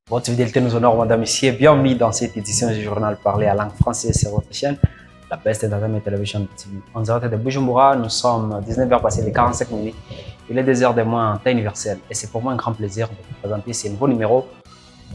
Votre fidélité nous honore, madame, messieurs. Bienvenue dans cette édition du journal parlé à langue française sur votre chaîne, la Best Entertainment Television TV. En direct de Bujumbura, nous sommes 19h passées les 45 minutes. Il est 2h de moins en temps universel. Et c'est pour moi un grand plaisir de vous présenter ce nouveau numéro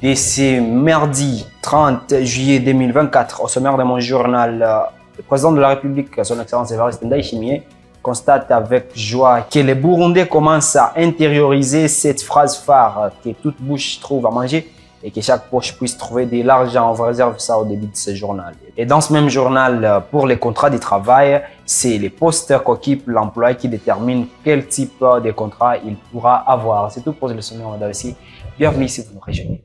de ce mardi 30 juillet 2024. Au sommaire de mon journal, le président de la République, son Excellence Évariste Ndayishimiye, constate avec joie que les Burundais commencent à intérioriser cette phrase phare que toute bouche trouve à manger et que chaque poche puisse trouver de l'argent. On vous réserve ça au début de ce journal. Et dans ce même journal, pour les contrats de travail, c'est les postes qu'occupe l'employé qui détermine quel type de contrat il pourra avoir. C'est tout pour le sommaire, madame aussi. Bienvenue si vous nous rejoignez.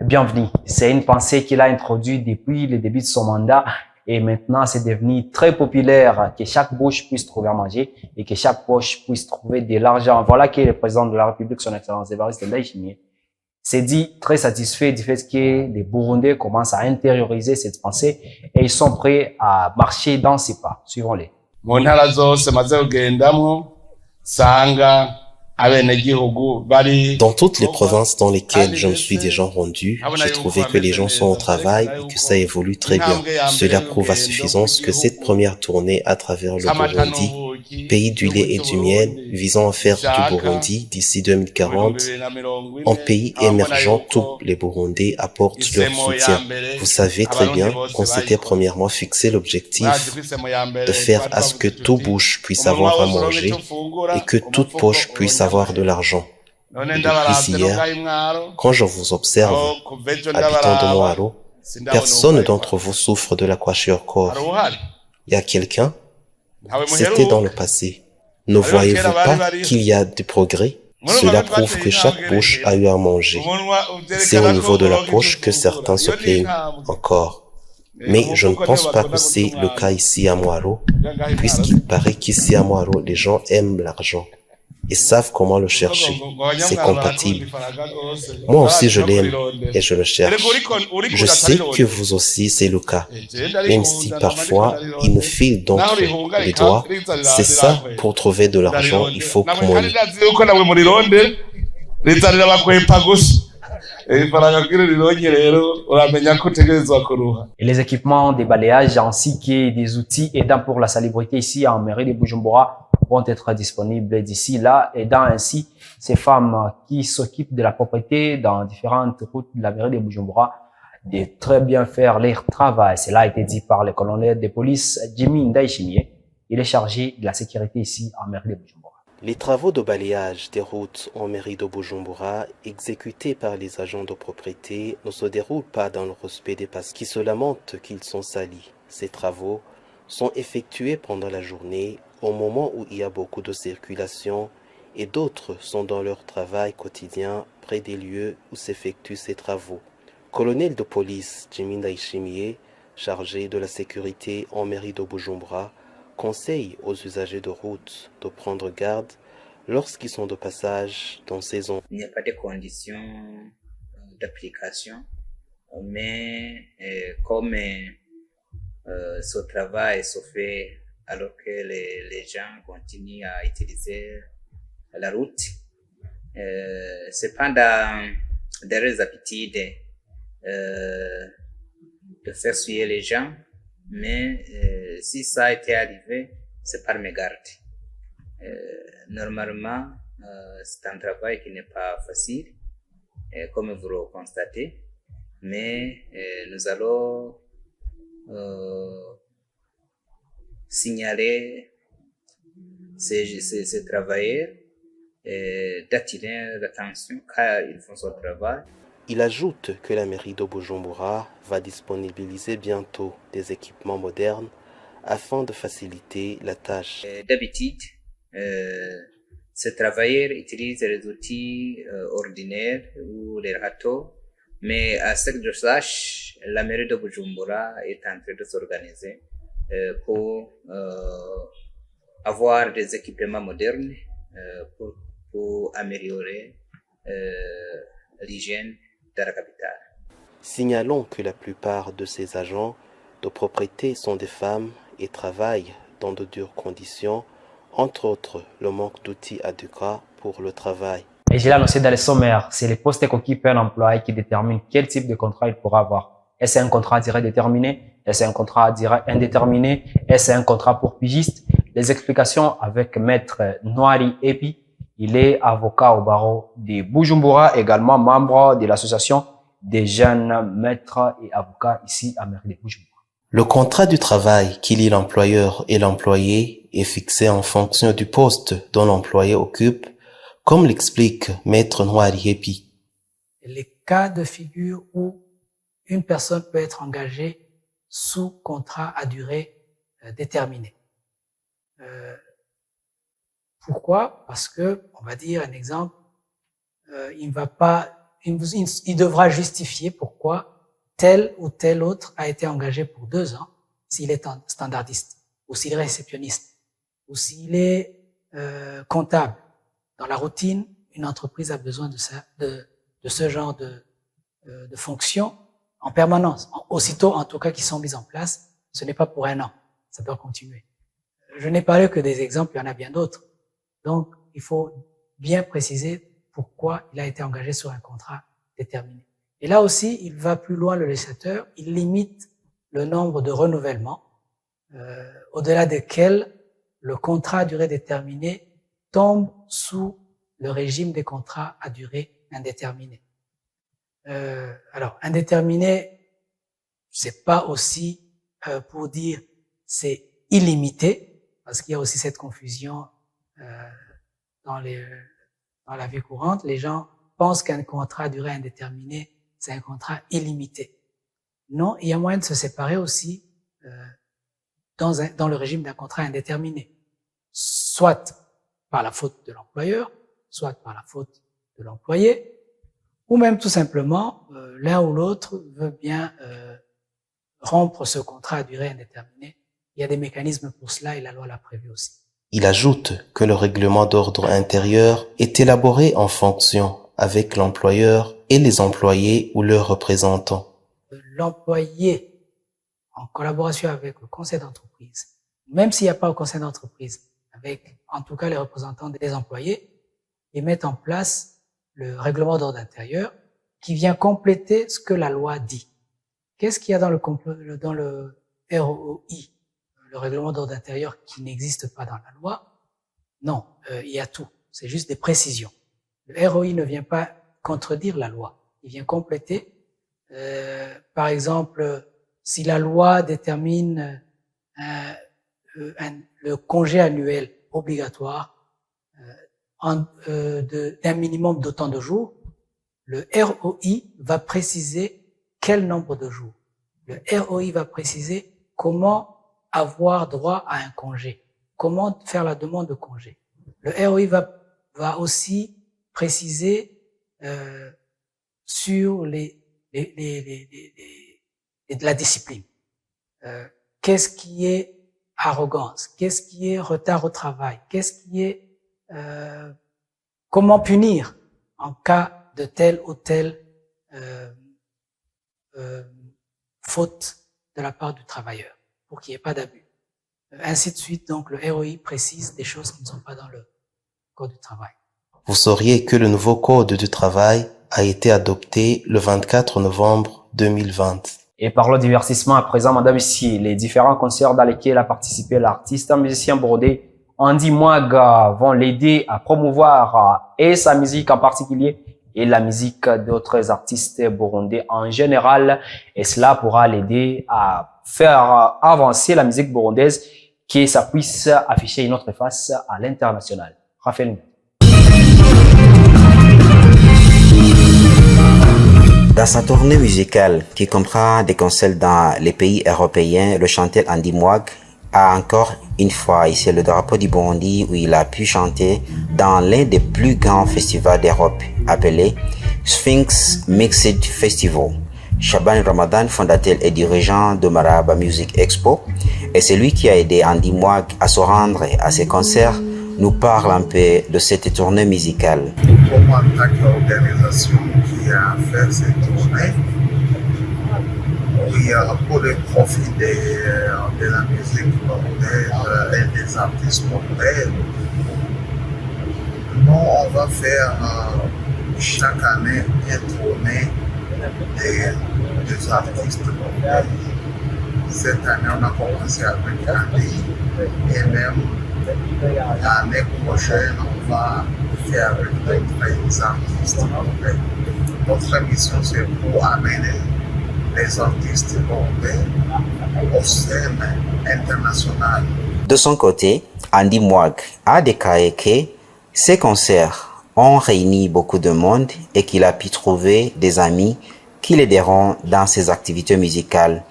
Bienvenue. C'est une pensée qu'il a introduite depuis le début de son mandat et maintenant c'est devenu très populaire que chaque bouche puisse trouver à manger et que chaque poche puisse trouver de l'argent. Voilà que le président de la République, son Excellence Évariste Ndayishimiye, s'est dit très satisfait du fait que les Burundais commencent à intérioriser cette pensée et ils sont prêts à marcher dans ses pas. Suivons-les. Dans toutes les provinces dans lesquelles je me suis déjà rendu, j'ai trouvé que les gens sont au travail et que ça évolue très bien. Cela prouve à suffisance que cette première tournée à travers le Burundi, pays du lait et du miel, visant à faire du Burundi d'ici 2040 un pays émergent, tous les Burundais apportent leur soutien. Vous savez très bien qu'on s'était premièrement fixé l'objectif de faire à ce que tout bouche puisse avoir à manger et que toute poche puisse avoir de l'argent. Depuis hier, quand je vous observe, habitant de Mwaro, personne d'entre vous souffre de la kwashiorkor. Il y a quelqu'un? C'était dans le passé. Ne voyez-vous pas qu'il y a des progrès? Cela prouve que chaque bouche a eu à manger. C'est au niveau de la poche que certains se plaignent encore. Mais je ne pense pas que c'est le cas ici à Mwaro, puisqu'il paraît qu'ici à Mwaro, les gens aiment l'argent et savent comment le chercher. C'est compatible. Moi aussi je l'aime et je le cherche. Je sais que vous aussi c'est le cas. Même si parfois il nous file d'entre les doigts, c'est ça, pour trouver de l'argent, il faut qu'on Et les équipements de balayage ainsi que des outils aidants pour la salubrité ici en mairie de Bujumbura vont être disponibles d'ici là, aidant ainsi ces femmes qui s'occupent de la propriété dans différentes routes de la mairie de Bujumbura de très bien faire leur travail. Cela a été dit par le colonel de police Jimmy Ndayishimiye. Il est chargé de la sécurité ici en mairie de Bujumbura. Les travaux de balayage des routes en mairie de Bujumbura, exécutés par les agents de propriété, ne se déroulent pas dans le respect des passants qui se lamentent qu'ils sont salis. Ces travaux sont effectués pendant la journée, au moment où il y a beaucoup de circulation, et d'autres sont dans leur travail quotidien près des lieux où s'effectuent ces travaux. Colonel de police Jimmy Ndayishimiye, chargé de la sécurité en mairie de Bujumbura, conseille aux usagers de route de prendre garde lorsqu'ils sont de passage dans ces zones. Il n'y a pas de conditions d'application, mais comme ce travail se fait alors que les gens continuent à utiliser la route, c'est pendant des habitudes de faire suer les gens. Mais si ça a été arrivé, c'est par mégarde. Normalement, c'est un travail qui n'est pas facile, comme vous le constatez, mais nous allons signaler ces travailleurs, d'attirer l'attention car ils font son travail. Il ajoute que la mairie de Bujumbura va disponibiliser bientôt des équipements modernes afin de faciliter la tâche. D'habitude, ces travailleurs utilisent les outils ordinaires ou les râteaux, mais à ce que je sache, la mairie de Bujumbura est en train de s'organiser pour avoir des équipements modernes pour améliorer l'hygiène de la capitale. Signalons que la plupart de ces agents de propriété sont des femmes et travaillent dans de dures conditions entre autres le manque d'outils adéquats pour le travail. Et j'ai annoncé dans les sommaires, c'est les postes qu'occupe un employé qui détermine quel type de contrat il pourra avoir. Est-ce un contrat à durée déterminée? Est-ce un contrat à durée indéterminée? Est-ce un contrat pour pigiste? Les explications avec Maître Noiri Epi. Il est avocat au barreau de Bujumbura, également membre de l'association des jeunes maîtres et avocats ici à mairie de Bujumbura. Le contrat du travail qui lie l'employeur et l'employé est fixé en fonction du poste dont l'employé occupe, comme l'explique Maître Noiri Epi. Les cas de figure où une personne peut être engagée sous contrat à durée déterminée. Pourquoi? Parce que, on va dire un exemple, il devra justifier pourquoi tel ou tel autre a été engagé pour 2 ans, s'il est standardiste, ou s'il est réceptionniste, ou s'il est comptable. Dans la routine, une entreprise a besoin de ce genre de fonctions en permanence. Aussitôt, en tout cas, qui sont mises en place, ce n'est pas pour 1 an, ça doit continuer. Je n'ai parlé que des exemples, il y en a bien d'autres. Donc, il faut bien préciser pourquoi il a été engagé sur un contrat déterminé. Et là aussi, il va plus loin, le législateur, il limite le nombre de renouvellements au-delà desquels le contrat à durée déterminée tombe sous le régime des contrats à durée indéterminée. Alors, indéterminé, c'est pas aussi pour dire c'est illimité, parce qu'il y a aussi cette confusion dans la vie courante. Les gens pensent qu'un contrat à durée indéterminée, c'est un contrat illimité. Non, il y a moyen de se séparer aussi dans le régime d'un contrat indéterminé, soit par la faute de l'employeur, soit par la faute de l'employé, ou même tout simplement l'un ou l'autre veut bien rompre ce contrat à durée indéterminée. Il y a des mécanismes pour cela et la loi l'a prévu aussi. Il ajoute que le règlement d'ordre intérieur est élaboré en fonction avec l'employeur et les employés ou leurs représentants. L'employé, en collaboration avec le conseil d'entreprise, même s'il n'y a pas au conseil d'entreprise, avec en tout cas les représentants des employés, ils mettent en place le règlement d'ordre intérieur qui vient compléter ce que la loi dit. Qu'est-ce qu'il y a dans le ROI, le règlement d'ordre intérieur qui n'existe pas dans la loi? Non, il y a tout. C'est juste des précisions. Le ROI ne vient pas contredire la loi. Il vient compléter. Par exemple, si la loi détermine le congé annuel obligatoire d'un minimum d'autant de jours, le ROI va préciser quel nombre de jours. Le ROI va préciser comment avoir droit à un congé, comment faire la demande de congé. Le ROI va aussi préciser sur la discipline. Qu'est-ce qui est arrogance? Qu'est-ce qui est retard au travail? Qu'est-ce qui est comment punir en cas de telle ou telle faute de la part du travailleur pour qu'il n'y ait pas d'abus. Ainsi de suite, donc le ROI précise des choses qui ne sont pas dans le Code du travail. Vous sauriez que le nouveau Code du travail a été adopté le 24 novembre 2020. Et parlons divertissement à présent, madame, ici, les différents concerts dans lesquels a participé l'artiste musicien burundais Andy Mwaga vont l'aider à promouvoir et sa musique en particulier et la musique d'autres artistes burundais en général. Et cela pourra l'aider à faire avancer la musique burundaise, que ça puisse afficher une autre face à l'international. Raphaël. Dans sa tournée musicale, qui comprend des concerts dans les pays européens, le chanteur Andy Mwaga a encore une fois hissé le drapeau du Burundi où il a pu chanter dans l'un des plus grands festivals d'Europe, appelé Sphinx Mixed Festival. Shaban Ramadan, fondateur et dirigeant de Maraba Music Expo, et celui qui a aidé Andy Mwaga à se rendre à ces concerts, nous parle un peu de cette tournée musicale. Comment en tant qu'organisation qui a fait cette tournée, pour le profit de la musique burundaise et des artistes burundais, nous, on va faire chaque année une tournée des artistes burundais. Cette année, on a commencé avec Andy et même l'année prochaine, on va faire avec d'autres artistes burundais. Notre mission, c'est pour amener les artistes burundais au scène international. De son côté, Andy Mwag a déclaré que ces concerts ont réuni beaucoup de monde et qu'il a pu trouver des amis qui l'aideront dans ses activités musicales.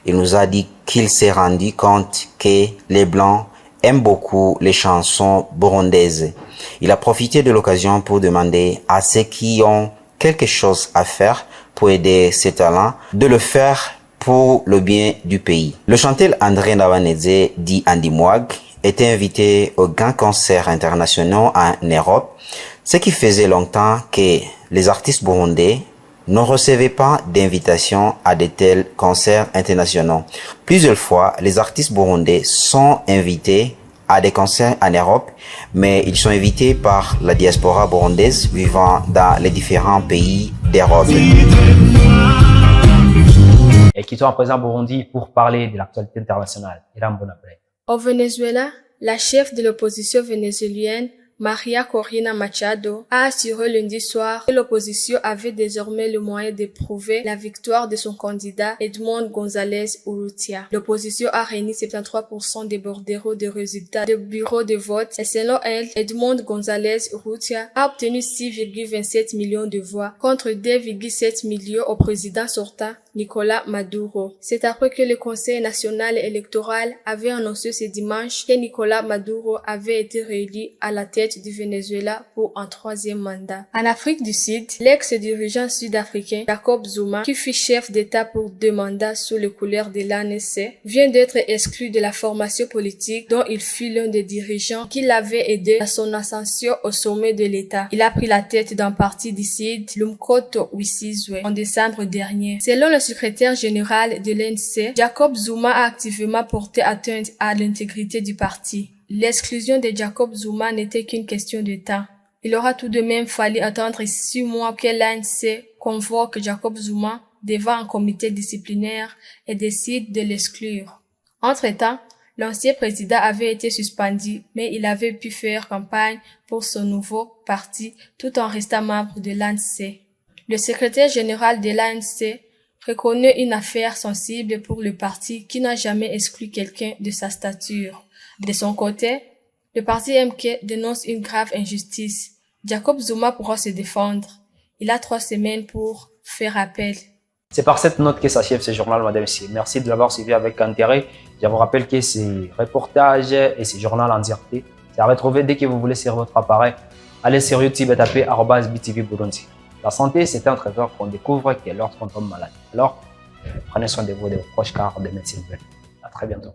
Il nous a dit qu'il s'est rendu compte que les Blancs aiment beaucoup les chansons burundaises. Il a profité de l'occasion pour demander à ceux qui ont quelque chose à faire pour aider ces talents de le faire pour le bien du pays. Le chanteur André Ndabaneze, dit Andy Mwag, était invité aux grands concerts internationaux en Europe, ce qui faisait longtemps que les artistes burundais ne recevaient pas d'invitation à de tels concerts internationaux. Plusieurs fois, les artistes burundais sont invités à des concerts en Europe, mais ils sont invités par la diaspora burundaise vivant dans les différents pays d'Europe. Et quittons à présent Burundi pour parler de l'actualité internationale. Iram Bonaplay. Au Venezuela, la chef de l'opposition vénézuélienne, Maria Corina Machado, a assuré lundi soir que l'opposition avait désormais le moyen de prouver la victoire de son candidat Edmundo González Urrutia. L'opposition a réuni 73% des bordereaux de résultats de bureaux de vote et selon elle, Edmundo González Urrutia a obtenu 6,27 millions de voix contre 2,7 millions au président sortant Nicolás Maduro. C'est après que le Conseil national électoral avait annoncé ce dimanche que Nicolás Maduro avait été réélu à la tête du Venezuela pour un troisième mandat. En Afrique du Sud, l'ex-dirigeant sud-africain Jacob Zuma, qui fut chef d'État pour 2 mandats sous les couleurs de l'ANC, vient d'être exclu de la formation politique dont il fut l'un des dirigeants qui l'avait aidé à son ascension au sommet de l'État. Il a pris la tête d'un parti du Sud, l'Umkhonto weSizwe, en décembre dernier. Selon le secrétaire général de l'ANC, Jacob Zuma a activement porté atteinte à l'intégrité du parti. L'exclusion de Jacob Zuma n'était qu'une question de temps. Il aura tout de même fallu attendre 6 mois que l'ANC convoque Jacob Zuma devant un comité disciplinaire et décide de l'exclure. Entre-temps, l'ancien président avait été suspendu, mais il avait pu faire campagne pour son nouveau parti tout en restant membre de l'ANC. Le secrétaire général de l'ANC reconnaît une affaire sensible pour le parti qui n'a jamais exclu quelqu'un de sa stature. De son côté, le parti MK dénonce une grave injustice. Jacob Zuma pourra se défendre. Il a 3 semaines pour faire appel. C'est par cette note que s'achève ce journal, madame et messieurs. Merci de l'avoir suivi avec intérêt. Je vous rappelle que ces reportages et ces journaux en direct, c'est à retrouver dès que vous voulez sur votre appareil. Allez sur YouTube et tapez @BTV Burundi. La santé, c'est un trésor qu'on découvre que lorsqu'on tombe malade. Alors, prenez soin de vous et de vos proches car de médecine. À très bientôt.